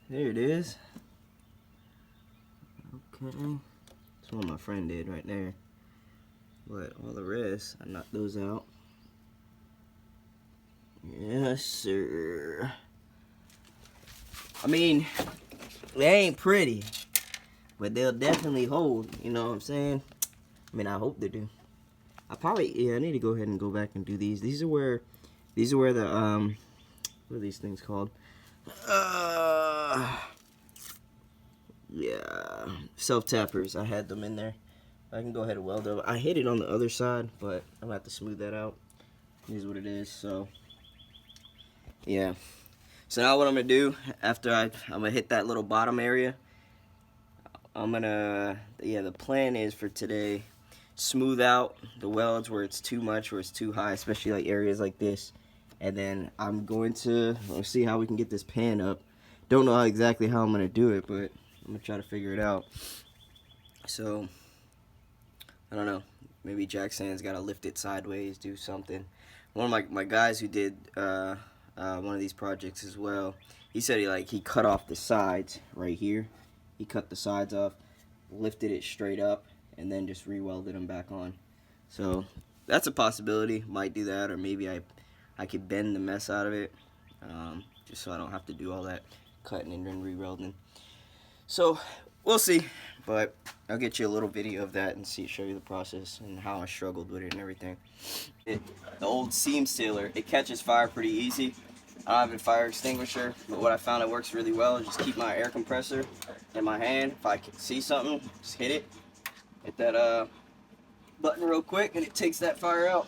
There it is. Okay. That's what my friend did right there. But all the rest, I knocked those out. Yes, sir. I mean, they ain't pretty, but they'll definitely hold. You know what I'm saying? I mean, I hope they do. I need to go ahead and go back and do these. These are where the what are these things called? Yeah, self-tappers. I had them in there. I can go ahead and weld them. I hit it on the other side, but I'm gonna have to smooth that out. It is what it is. So yeah. So now what I'm gonna do after I'm gonna hit that little bottom area. The plan is for today, smooth out the welds where it's too much, where it's too high, especially like areas like this. And then I'm going to see how we can get this pan up. Don't know exactly how I'm gonna do it, but I'm gonna try to figure it out. So I don't know. Maybe Jack Sand's gotta lift it sideways, do something. One of my guys who did one of these projects as well, he said he cut off the sides right here. He cut the sides off, lifted it straight up, and then just re-welded them back on. So that's a possibility. Might do that, or maybe I could bend the mess out of it, just so I don't have to do all that cutting and then re-welding. So we'll see, but I'll get you a little video of that and show you the process and how I struggled with it and everything. The old seam sealer, it catches fire pretty easy. I don't have a fire extinguisher, but what I found that works really well is just keep my air compressor in my hand. If I see something, just hit it. Hit that button real quick and it takes that fire out.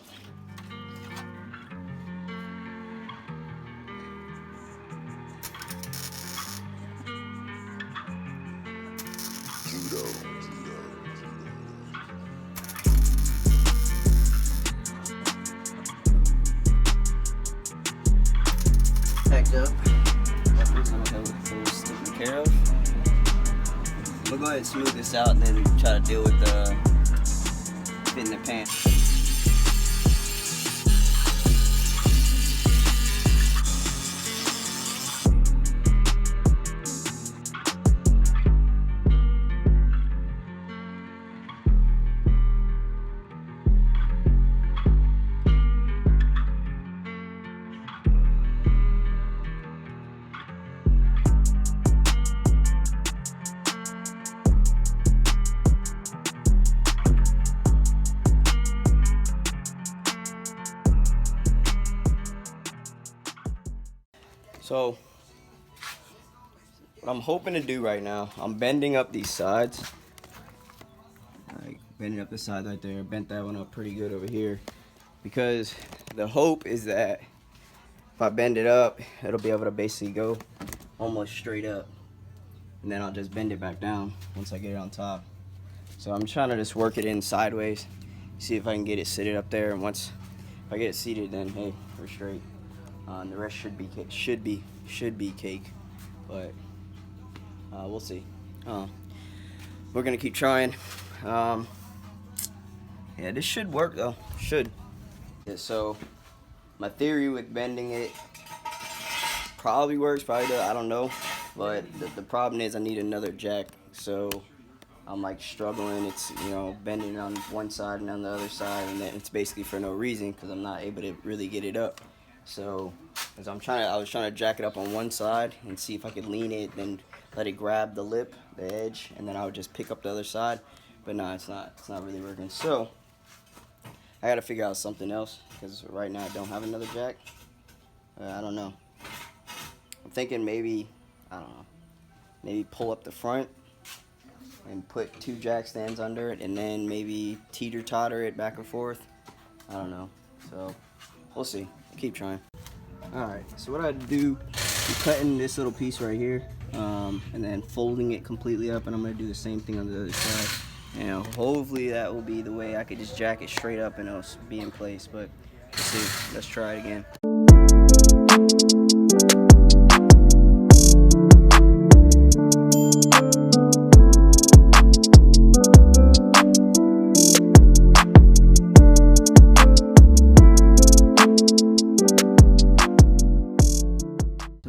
Packed up. Everything's taken care of. I'm gonna go ahead and smooth this out and then try to deal with fitting the pan. So what I'm hoping to do right now, I'm bending up these sides. Like bending up the side right there, bent that one up pretty good over here. Because the hope is that if I bend it up, it'll be able to basically go almost straight up. And then I'll just bend it back down once I get it on top. So I'm trying to just work it in sideways, see if I can get it seated up there. And once if I get it seated, then hey, we're straight. And the rest should be cake, but we'll see. We're gonna keep trying. Yeah, this should work though. Should. Yeah, so my theory with bending it probably works. Probably does. I don't know. But the problem is I need another jack. So I'm like struggling. It's bending on one side and on the other side, and then it's basically for no reason because I'm not able to really get it up. So, as I was trying to jack it up on one side and see if I could lean it, then let it grab the lip, the edge, and then I would just pick up the other side. But no, it's not really working. So, I gotta figure out something else because right now I don't have another jack. I don't know. I'm thinking maybe pull up the front and put 2 jack stands under it, and then maybe teeter-totter it back and forth. I don't know. So, we'll see. Keep trying. Alright, so what I do, I'm cutting this little piece right here, and then folding it completely up, and I'm going to do the same thing on the other side. And hopefully that will be the way I could just jack it straight up and it'll be in place, but let's see. Let's try it again.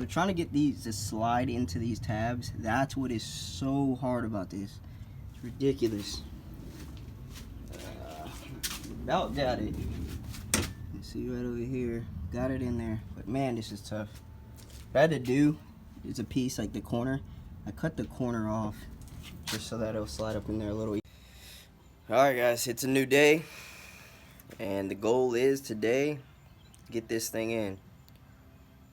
Trying to get these to slide into these tabs. That's what is so hard about this. It's ridiculous. About got it. You see right over here, got it in there. But man, this is tough. What I had to do is a piece like the corner. I cut the corner off just so that it'll slide up in there a little. Alright guys, it's a new day. And the goal is today, get this thing in.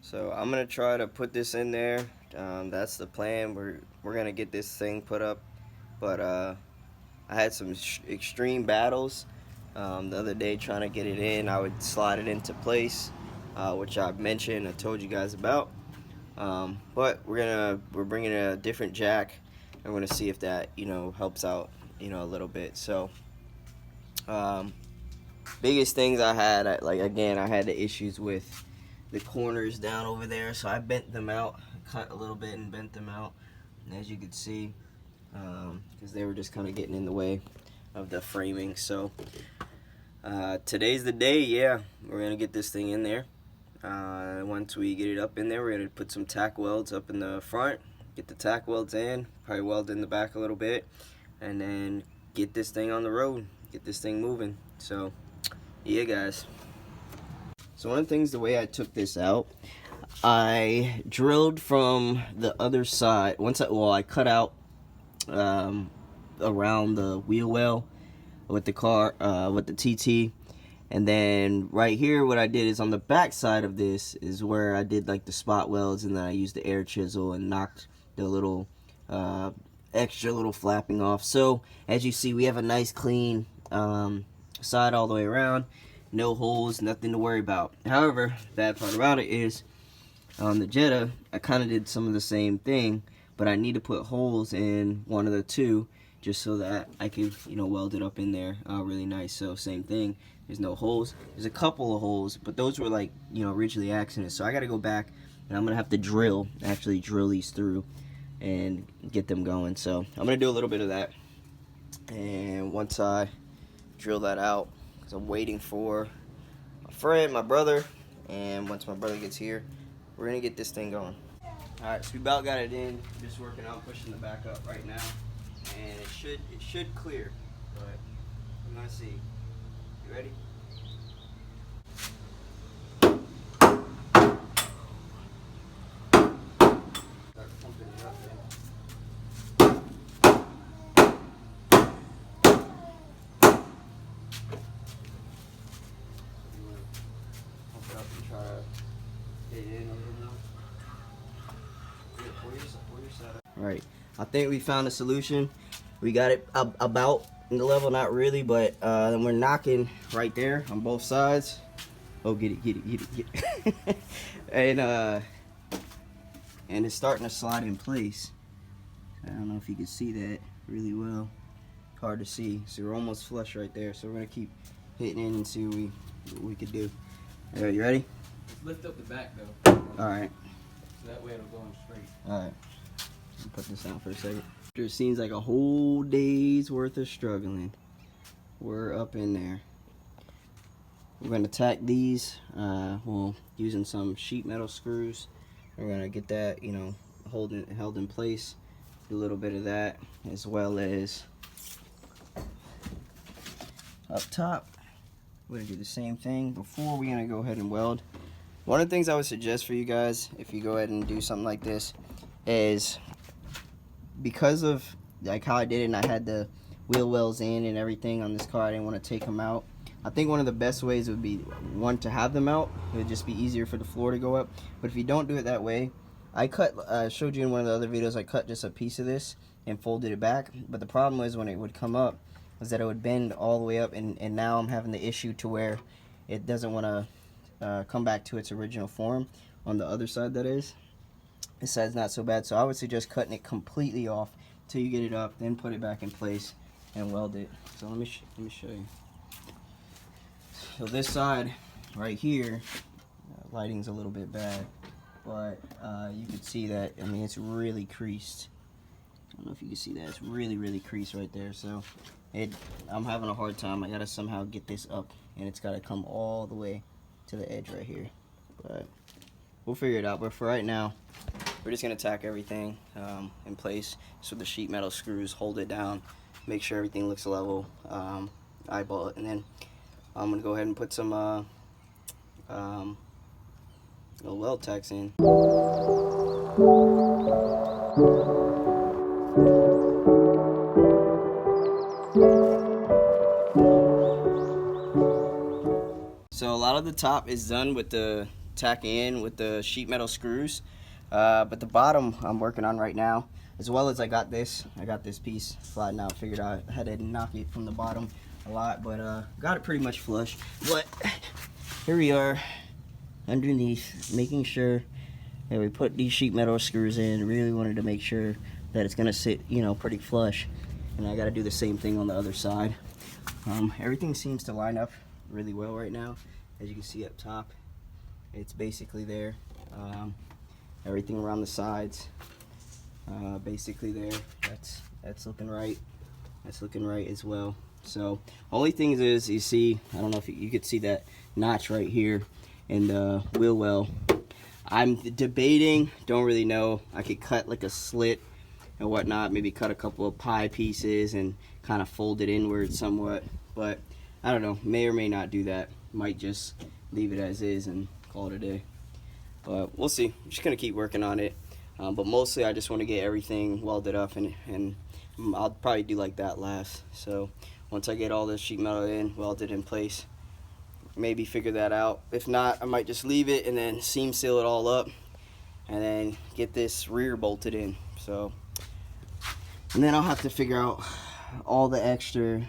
So I'm going to try to put this in there. That's the plan. We're going to get this thing put up. But I had some extreme battles the other day trying to get it in. I would slide it into place, which I've mentioned, I told you guys about. But we're bringing a different jack. I'm going to see if that, helps out, a little bit. So biggest things I had, I had the issues with the corners down over there, so I bent them out, cut a little bit and bent them out, and as you can see, because they were just kind of getting in the way of the framing. So today's the day. Yeah, we're gonna get this thing in there. Once we get it up in there, we're gonna put some tack welds up in the front, get the tack welds in, probably weld in the back a little bit, and then get this thing on the road, get this thing moving. So yeah guys, so one of the things, the way I took this out, I drilled from the other side. I cut out around the wheel well with the car, with the TT, and then right here what I did is on the back side of this is where I did like the spot welds, and then I used the air chisel and knocked the little extra little flapping off. So as you see, we have a nice clean side all the way around, no holes, nothing to worry about. However, bad part about it is on the Jetta, I kind of did some of the same thing, but I need to put holes in one of the two just so that I can, weld it up in there really nice. So same thing, there's no holes. There's a couple of holes, but those were like, originally accidents. So I got to go back and I'm gonna have to actually drill these through and get them going. So I'm gonna do a little bit of that, and once I drill that out, because I'm waiting for my friend, my brother, and once my brother gets here, we're gonna get this thing going. Alright, so we about got it in, just working on pushing the back up right now, and it should clear, but I'm gonna see. You ready? Start pumping it up there. Alright, I think we found a solution. We got it about in the level, not really, but then we're knocking right there on both sides. Oh, get it. And it's starting to slide in place. I don't know if you can see that really well. Hard to see. So we're almost flush right there. So we're gonna keep hitting in and see what we could do. Alright, you ready? Let's lift up the back though. Alright. So that way it'll go in straight. Alright. Put this down for a second. It seems like a whole day's worth of struggling. We're up in there. We're going to tack these, using some sheet metal screws. We're going to get that, held in place. Do a little bit of that, as well as up top. We're going to do the same thing. Before we're going to go ahead and weld. One of the things I would suggest for you guys, if you go ahead and do something like this, is because of like how I did it, and I had the wheel wells in and everything on this car, I didn't want to take them out. I think one of the best ways would be, one, to have them out. It would just be easier for the floor to go up. But if you don't do it that way, I showed you in one of the other videos, I cut just a piece of this and folded it back. But the problem was when it would come up was that it would bend all the way up, and now I'm having the issue to where it doesn't want to come back to its original form on the other side, that is. This side's not so bad, so I would suggest cutting it completely off till you get it up, then put it back in place and weld it. So let me show you. So this side right here, lighting's a little bit bad, but you can see that, it's really creased. I don't know if you can see that, it's really creased right there. So I'm having a hard time. I gotta somehow get this up, and it's gotta come all the way to the edge right here. But we'll figure it out. But for right now, we're just gonna tack everything in place so the sheet metal screws hold it down, make sure everything looks level, eyeball it, and then I'm gonna go ahead and put some little weld tacks in. So a lot of the top is done with the tacking in with the sheet metal screws, but the bottom I'm working on right now, as well as I got this piece flattened out. Figured out I had to knock it from the bottom a lot, but got it pretty much flush. But here we are underneath, making sure that we put these sheet metal screws in. Really wanted to make sure that it's gonna sit, you know, pretty flush, and I got to do the same thing on the other side. Everything seems to line up really well right now. As you can see up top, it's basically there. Everything around the sides, basically there. That's looking right. That's looking right as well. So only thing is, you see, I don't know if you could see that notch right here in the wheel well. I'm debating, don't really know. I could cut like a slit and whatnot, maybe cut a couple of pie pieces and kind of fold it inward somewhat, but I don't know, may or may not do that. Might just leave it as is and call it a day, but we'll see. I'm just gonna keep working on it, but mostly I just want to get everything welded up, and I'll probably do like that last. So once I get all this sheet metal in, welded in place, maybe figure that out. If not, I might just leave it and then seam seal it all up and then get this rear bolted in. So, and then I'll have to figure out all the extra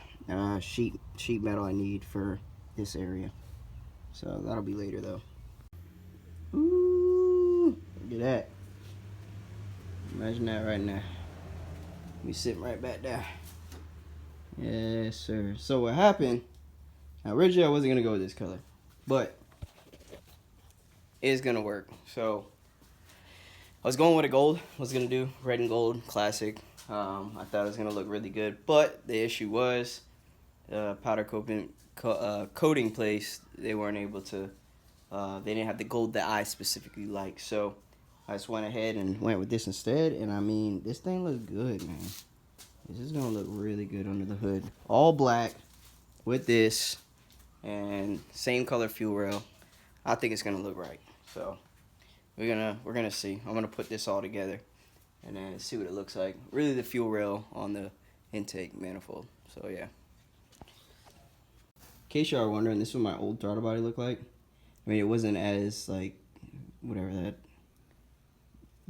sheet metal I need for this area. So that'll be later though. Ooh, look at that. Imagine that right now. We sitting right back there. Yes, sir. So what happened, now originally I wasn't gonna go with this color, but it's gonna work. So I was going with a gold, was gonna do red and gold classic. I thought it was gonna look really good, but the issue was powder coating place, they weren't able to, they didn't have the gold that I specifically like. So I just went ahead and went with this instead, and I mean, this thing looks good, man. This is gonna look really good under the hood. All black with this and same color fuel rail. I think it's gonna look right. So we're gonna see. I'm gonna put this all together and then see what it looks like. Really the fuel rail on the intake manifold. So yeah. In case y'all are wondering, this is what my old throttle body looked like. I mean, it wasn't as like, whatever that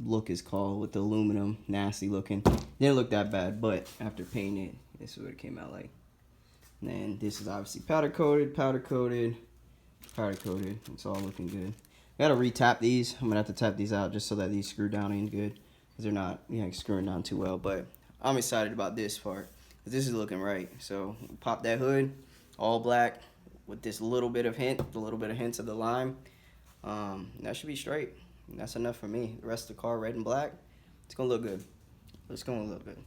look is called with the aluminum, nasty looking. Didn't look that bad, but after painting it, this is what it came out like. And then this is obviously powder coated, powder coated, powder coated. It's all looking good. I gotta re-tap these. I'm gonna have to tap these out just so that these screw down ain't good, because they're not, you know, screwing down too well. But I'm excited about this part, because this is looking right. So pop that hood, all black with this little bit of hint, the little bit of hints of the lime. That should be straight. And that's enough for me. The rest of the car, red and black, it's gonna look good. It's gonna look good.